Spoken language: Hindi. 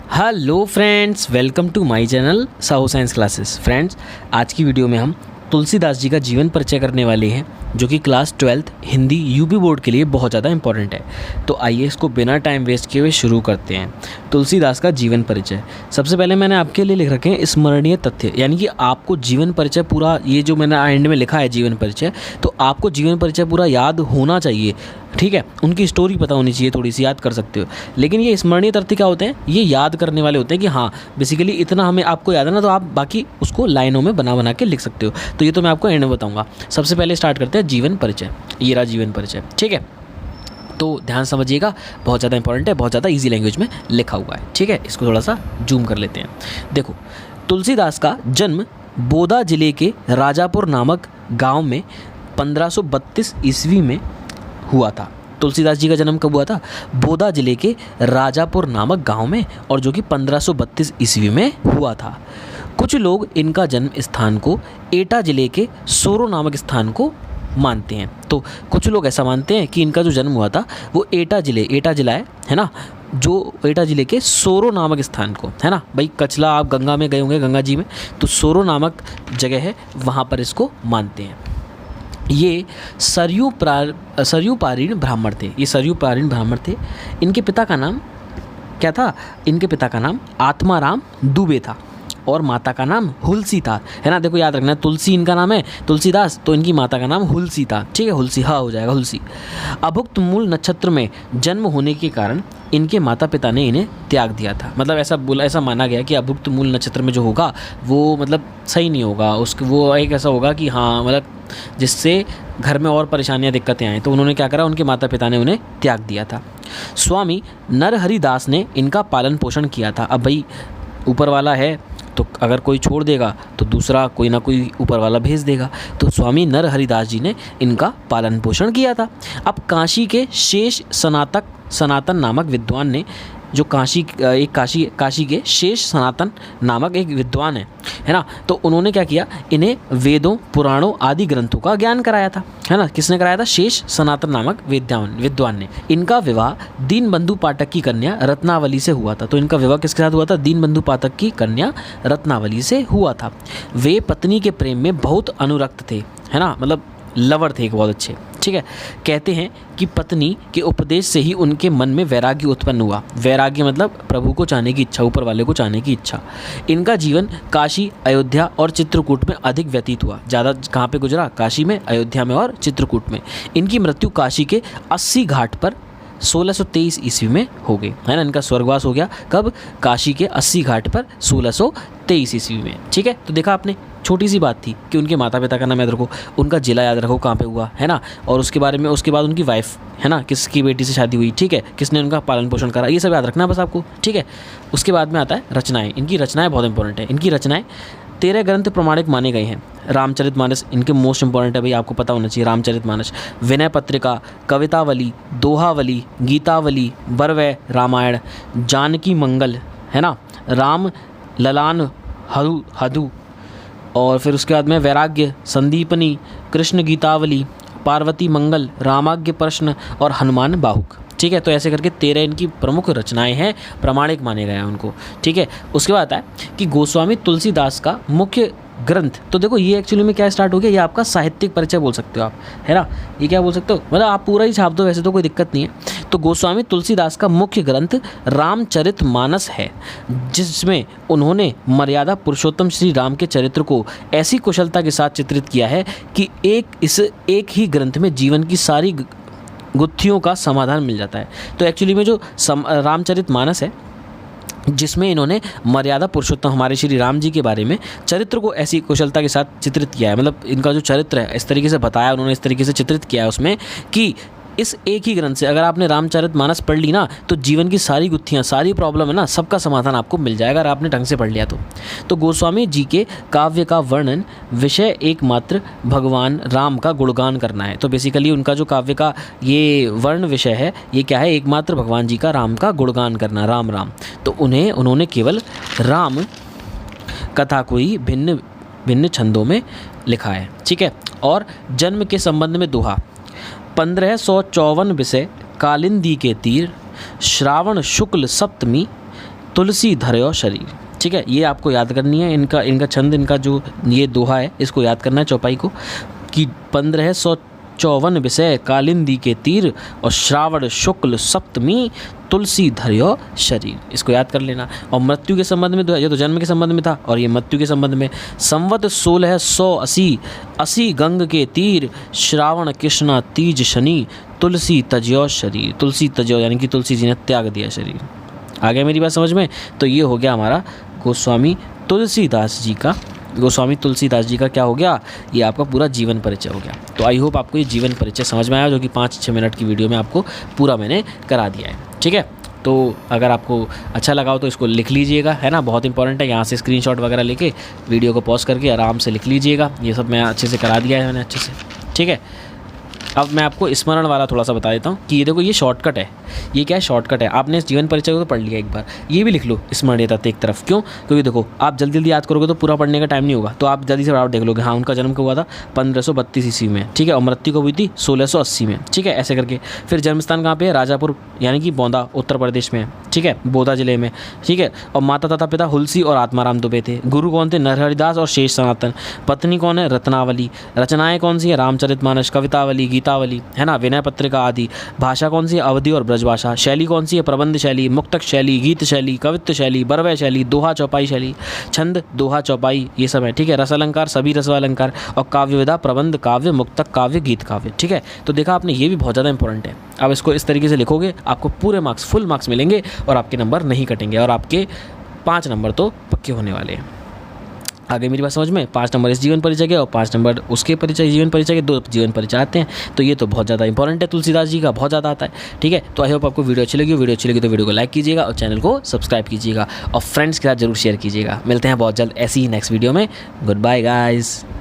Hello friends, welcome to my channel Sahu science classes. Friends, आज की वीडियो में हम तुलसीदास जी का जीवन परिचय करने वाले हैं, जो कि class 12th Hindi UP board के लिए बहुत ज़्यादा इंपॉर्टेंट है। तो आइए इसको बिना टाइम वेस्ट किए हुए शुरू करते हैं। तुलसीदास का जीवन परिचय। सबसे पहले मैंने आपके लिए लिख रखे हैं स्मरणीय तथ्य, यानी कि आपको जीवन परिचय पूरा, ये जो मैंने एंड में लिखा है जीवन परिचय, तो आपको जीवन परिचय पूरा याद होना चाहिए। ठीक है, उनकी स्टोरी पता होनी चाहिए, थोड़ी सी याद कर सकते हो। लेकिन ये स्मरणीय तथ्य क्या होते हैं? ये याद करने वाले होते हैं कि हाँ बेसिकली इतना हमें आपको याद है ना, तो आप बाकी उसको लाइनों में बना बना के लिख सकते हो। तो ये तो मैं आपको एंड में बताऊंगा। सबसे पहले स्टार्ट करते हैं जीवन परिचय। ये रहा जीवन परिचय। ठीक है, तो ध्यान समझिएगा, बहुत ज़्यादा इंपॉर्टेंट है, बहुत ज़्यादा ईजी लैंग्वेज में लिखा हुआ है। ठीक है, इसको थोड़ा सा जूम कर लेते हैं। देखो, तुलसीदास का जन्म बोदा जिले के राजापुर नामक गाँव में 1532 ईस्वी में हुआ था। तुलसीदास जी का जन्म कब हुआ था? बोदा जिले के राजापुर नामक गांव में, और जो कि 1532 ईस्वी में हुआ था। कुछ लोग इनका जन्म स्थान को एटा जिले के सोरो नामक स्थान को मानते हैं। तो कुछ लोग ऐसा मानते हैं कि इनका जो जन्म हुआ था वो एटा जिला है ना, जो एटा जिले के सोरो नामक स्थान को, है ना भाई। कचला आप गंगा में गए होंगे, गंगा जी में, तो सोरो नामक जगह है, वहाँ पर इसको मानते हैं। ये सरयू पारीण ब्राह्मण थे। ये सरयू पारीण ब्राह्मण थे। इनके पिता का नाम क्या था? इनके पिता का नाम आत्माराम दुबे था और माता का नाम हुलसी था, है ना। देखो याद रखना, तुलसी इनका नाम है, तुलसीदास, तो इनकी माता का नाम हुलसी था। ठीक है, हुलसी हाँ हो जाएगा, हुलसी। अभुक्त मूल नक्षत्र में जन्म होने के कारण इनके माता पिता ने इन्हें त्याग दिया था। मतलब ऐसा माना गया कि अभुक्त मूल नक्षत्र में जो होगा वो मतलब सही नहीं होगा, उसके वो एक ऐसा होगा कि हाँ मतलब जिससे घर में और परेशानियां दिक्कतें आएँ। तो उन्होंने क्या करा, उनके माता पिता ने उन्हें त्याग दिया था। स्वामी नरहरि दास ने इनका पालन पोषण किया था। अब भाई ऊपर वाला है, तो अगर कोई छोड़ देगा तो दूसरा कोई ना कोई ऊपर वाला भेज देगा। तो स्वामी नरहरिदास जी ने इनका पालन पोषण किया था। अब काशी के शेष सनातन नामक विद्वान ने, जो काशी के शेष सनातन नामक एक विद्वान है ना, तो उन्होंने क्या किया, इन्हें वेदों पुराणों आदि ग्रंथों का ज्ञान कराया था, है ना। किसने कराया था? शेष सनातन नामक विद्वान ने। इनका विवाह दीनबंधु पाठक की कन्या रत्नावली से हुआ था। तो इनका विवाह किसके साथ हुआ था? दीनबंधु पाठक की कन्या रत्नावली से हुआ था। वे पत्नी के प्रेम में बहुत अनुरक्त थे, है ना, मतलब लवर थे एक बहुत अच्छे। ठीक है, कहते हैं कि पत्नी के उपदेश से ही उनके मन में वैराग्य उत्पन्न हुआ। वैराग्य मतलब प्रभु को चाहने की इच्छा, ऊपर वाले को चाहने की इच्छा। इनका जीवन काशी, अयोध्या और चित्रकूट में अधिक व्यतीत हुआ। ज़्यादा कहाँ पे गुजरा? काशी में, अयोध्या में और चित्रकूट में। इनकी मृत्यु काशी के 80 घाट पर 1623 ईस्वी में हो गई, है ना। इनका स्वर्गवास हो गया कब? काशी के 80 घाट पर 1623 ईस्वी में। ठीक है, तो देखा आपने, छोटी सी बात थी कि उनके माता पिता का नाम याद रखो, उनका जिला याद रखो कहाँ पे हुआ, है ना, और उसके बारे में, उसके बाद उनकी वाइफ, है ना, किसकी बेटी से शादी हुई, ठीक है, किसने उनका पालन पोषण करा, ये सब याद रखना बस आपको। ठीक है, उसके बाद में आता है रचनाएं। इनकी रचनाएं बहुत इंपॉर्टेंट है। इनकी रचनाएं 13 ग्रंथ प्रमाणिक माने गए हैं। रामचरितमानस इनके मोस्ट इंपॉर्टेंट है भाई, आपको पता होना चाहिए। रामचरितमानस, विनय पत्रिका, कवितावली, दोहावली, गीतावली, बरवै रामायण, जानकी मंगल, है ना, राम ललान हदु, और फिर उसके बाद में वैराग्य, संदीपनी, कृष्ण गीतावली, पार्वती मंगल, रामाज्ञ प्रश्न और हनुमान बाहुक। ठीक है, तो ऐसे करके 13 इनकी प्रमुख रचनाएं हैं, प्रमाणिक माने गए हैं उनको। ठीक है, उसके बाद आता है कि गोस्वामी तुलसीदास का मुख्य ग्रंथ। तो देखो ये एक्चुअली में क्या स्टार्ट हो गया, ये आपका साहित्यिक परिचय बोल सकते हो आप, है ना। ये क्या बोल सकते हो, मतलब आप पूरा ही छाप दो, वैसे तो कोई दिक्कत नहीं है। तो गोस्वामी तुलसीदास का मुख्य ग्रंथ रामचरितमानस है, जिसमें उन्होंने मर्यादा पुरुषोत्तम श्री राम के चरित्र को ऐसी कुशलता के साथ चित्रित किया है कि एक ही ग्रंथ में जीवन की सारी गुत्थियों का समाधान मिल जाता है। तो एक्चुअली में जो रामचरितमानस है, जिसमें इन्होंने मर्यादा पुरुषोत्तम हमारे श्री राम जी के बारे में चरित्र को ऐसी कुशलता के साथ चित्रित किया है, मतलब इनका जो चरित्र है इस तरीके से बताया उन्होंने, इस तरीके से चित्रित किया है उसमें कि इस एक ही ग्रंथ से अगर आपने रामचरितमानस पढ़ ली ना, तो जीवन की सारी गुत्थियाँ, सारी प्रॉब्लम है ना, सबका समाधान आपको मिल जाएगा अगर आपने ढंग से पढ़ लिया तो गोस्वामी जी के काव्य का वर्णन विषय एकमात्र भगवान राम का गुणगान करना है। तो बेसिकली उनका जो काव्य का ये वर्ण विषय है, ये क्या है? एकमात्र भगवान जी का, राम का गुणगान करना, राम राम। तो उन्होंने केवल राम कथा को ही भिन्न भिन्न छंदों में लिखा है। ठीक है, और जन्म के संबंध में दोहा 1554 विषय, कालिंदी के तीर, श्रावण शुक्ल सप्तमी, तुलसी धरयो शरीर। ठीक है, ये आपको याद करनी है। इनका छंद, इनका जो ये दोहा है इसको याद करना है चौपाई को, कि 1554 विषय कालिंदी के तीर और श्रावण शुक्ल सप्तमी तुलसी धरयो शरीर, इसको याद कर लेना। और मृत्यु के संबंध में, ये तो जन्म के संबंध में था, और ये मृत्यु के संबंध में, संवत 1680 80 गंग के तीर श्रावण कृष्णा तीज शनि तुलसी तजयो शरीर। तुलसी तजयो यानी कि तुलसी जी ने त्याग दिया शरीर। आ गया मेरी बात समझ में? तो ये हो गया हमारा गोस्वामी तुलसीदास जी का क्या हो गया, ये आपका पूरा जीवन परिचय हो गया। तो आई होप आपको ये जीवन परिचय समझ में आया, जो कि 5-6 मिनट की वीडियो में आपको पूरा मैंने करा दिया है। ठीक है, तो अगर आपको अच्छा लगा हो तो इसको लिख लीजिएगा, है ना, बहुत इंपॉर्टेंट है। यहाँ से स्क्रीनशॉट वगैरह लेके वीडियो को पॉज करके आराम से लिख लीजिएगा। ये सब मैं अच्छे से करा दिया है मैंने अच्छे से। ठीक है, अब मैं आपको स्मरण वाला थोड़ा सा बता देता हूँ कि ये देखो, ये शॉर्टकट है। ये क्या है? शॉर्टकट है। आपने इस जीवन परिचय को तो पढ़ लिया एक बार, ये भी लिख लो स्मरणीयता एक तरफ। क्यों? क्योंकि देखो, आप जल्दी जल्दी याद करोगे तो पूरा पढ़ने का टाइम नहीं होगा, तो आप जल्दी से बराबर देख लोगे। हाँ, उनका जन्म कब हुआ था? 1532 ईस्वी में। ठीक है, और मृत्यु कब हुई थी? 1680 में। ठीक है, ऐसे करके। फिर जन्मस्थान कहाँ पे है? राजापुर यानी कि बौंदा, उत्तर प्रदेश में है। ठीक है, बोधा जिले में। ठीक है, और माता तथा पिता हुलसी और आत्माराम दुबे थे। गुरु कौन थे? नरहरिदास और शेष सनातन। पत्नी कौन है? रत्नावली। रचनाएं कौन सी है? रामचरितमानस, कवितावली, गीतावली, है ना, विनय पत्रिका आदि। भाषा कौन सी है? अवधी और ब्रजभाषा। शैली कौन सी है? प्रबंध शैली, मुक्तक शैली, गीत शैली, कवित्व शैली, बरवय शैली, दोहा चौपाई शैली। छंद, दोहा, चौपाई, ये सब है। ठीक है, रस अलंकार, सभी रस अलंकार, और काव्य विधा, प्रबंध, काव्य, मुक्तक काव्य, गीत काव्य। ठीक है, तो देखा आपने, ये भी बहुत ज़्यादा इंपॉर्टेंट है। अब इसको इस तरीके से लिखोगे, आपको पूरे मार्क्स, फुल मार्क्स मिलेंगे, और आपके नंबर नहीं कटेंगे, और आपके 5 नंबर तो पक्के होने वाले हैं। आगे मेरी बात समझ में? 5 नंबर इस जीवन परिचय के और 5 नंबर उसके परिचय, जीवन परिचय के 2 जीवन परिचय आते हैं। तो ये तो बहुत ज़्यादा इंपॉर्टेंट है, तुलसीदास जी का बहुत ज़्यादा आता है। ठीक है, तो आई होप आपको वीडियो अच्छी लगी तो वीडियो को लाइक कीजिएगा और चैनल को सब्सक्राइब कीजिएगा और फ्रेंड्स के साथ जरूर शेयर कीजिएगा। मिलते हैं बहुत जल्द ऐसी ही नेक्स्ट वीडियो में। Goodbye guys.